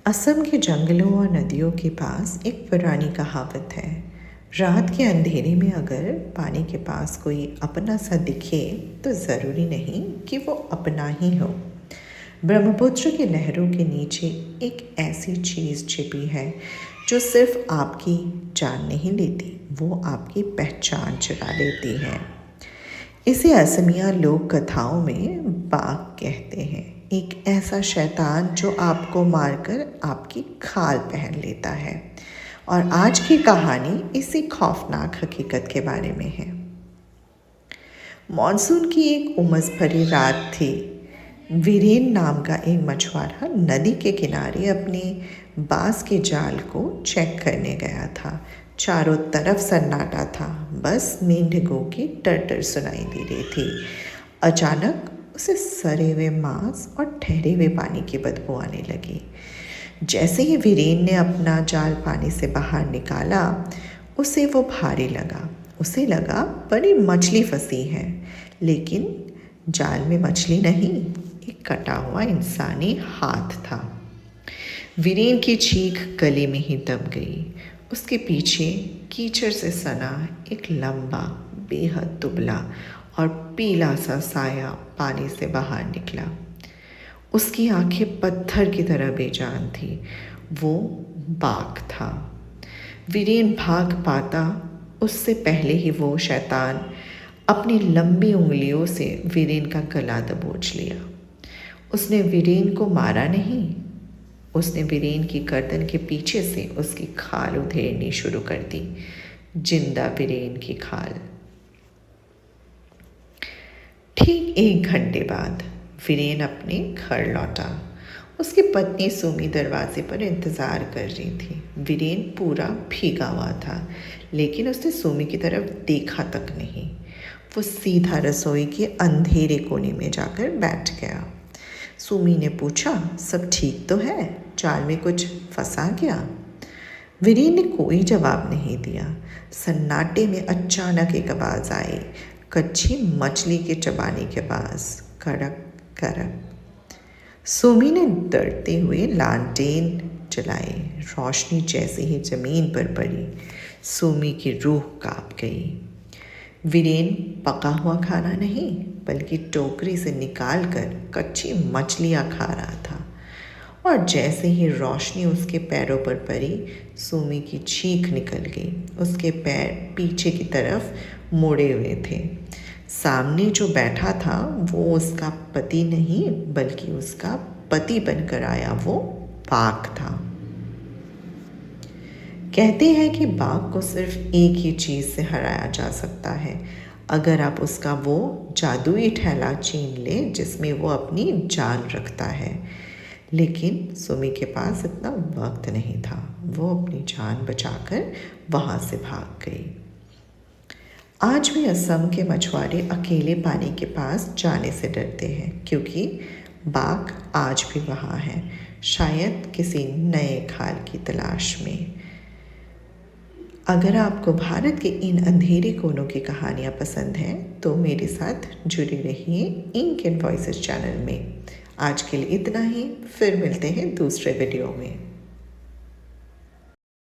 असम के जंगलों और नदियों के पास एक पुरानी कहावत है, रात के अंधेरे में अगर पानी के पास कोई अपना सा दिखे तो ज़रूरी नहीं कि वो अपना ही हो। ब्रह्मपुत्र की लहरों के नीचे एक ऐसी चीज़ छिपी है जो सिर्फ आपकी जान नहीं लेती, वो आपकी पहचान चुरा लेती है। इसे असमिया लोक कथाओं में बाघ कहते हैं, एक ऐसा शैतान जो आपको मारकर आपकी खाल पहन लेता है। और आज की कहानी इसी खौफनाक हकीकत के बारे में है। मॉनसून की एक उमस भरी रात थी। वीरेन नाम का एक मछुआरा नदी के किनारे अपने बांस के जाल को चेक करने गया था। चारों तरफ सन्नाटा था, बस मेंढकों की टर्टर सुनाई दे रही थी। अचानक उसे सड़े हुए मांस और ठहरे हुए पानी की बदबू आने लगी। जैसे ही वीरेन ने अपना जाल पानी से बाहर निकाला, उसे वो भारी लगा। उसे लगा बड़ी मछली फंसी है, लेकिन जाल में मछली नहीं, एक कटा हुआ इंसानी हाथ था। वीरेन की चीख गले में ही दब गई। उसके पीछे कीचड़ से सना एक लंबा, बेहद दुबला और पीला सा साया पानी से बाहर निकला। उसकी आंखें पत्थर की तरह बेजान थी। वो बाघ था। वीरेन भाग पाता उससे पहले ही वो शैतान अपनी लंबी उंगलियों से वीरेन का गला दबोच लिया। उसने वीरेन को मारा नहीं, उसने वीरेन की गर्दन के पीछे से उसकी खाल उधेड़नी शुरू कर दी। जिंदा वीरेन की खाल। ठीक 1 घंटे बाद वीरेन अपने घर लौटा। उसकी पत्नी सुमी दरवाजे पर इंतज़ार कर रही थी। वीरेन पूरा भीगा हुआ था, लेकिन उसने सुमी की तरफ देखा तक नहीं। वो सीधा रसोई के अंधेरे कोने में जाकर बैठ गया। सुमी ने पूछा, सब ठीक तो है? जाल में कुछ फंसा गया? वीरेन ने कोई जवाब नहीं दिया। सन्नाटे में अचानक एक आवाज़ आई, कच्ची मछली के चबाने के आवाज़, कड़क कड़क। सुमी ने डरते हुए लालटेन जलाई। रोशनी जैसे ही जमीन पर पड़ी, सुमी की रूह कांप गई। वीरेन पका हुआ खाना नहीं, बल्कि टोकरी से निकालकर कच्ची मछलियाँ खा रहा था। और जैसे ही रोशनी उसके पैरों पर पड़ी, सुमी की चीख निकल गई। उसके पैर पीछे की तरफ मुड़े हुए थे। सामने जो बैठा था वो उसका पति नहीं, बल्कि उसका पति बनकर आया वो बाघ था। कहते हैं कि बाघ को सिर्फ एक ही चीज़ से हराया जा सकता है, अगर आप उसका वो जादुई थैला छीन ले जिसमें वो अपनी जान रखता है। लेकिन सुमी के पास इतना वक्त नहीं था। वो अपनी जान बचाकर वहाँ से भाग गई। आज भी असम के मछुआरे अकेले पानी के पास जाने से डरते हैं, क्योंकि बाघ आज भी वहाँ है, शायद किसी नए खाल की तलाश में। अगर आपको भारत के इन अंधेरे कोनों की कहानियाँ पसंद हैं तो मेरे साथ जुड़े रहिए इंक एंड वॉइसेस चैनल में। आज के लिए इतना ही, फिर मिलते हैं दूसरे वीडियो में।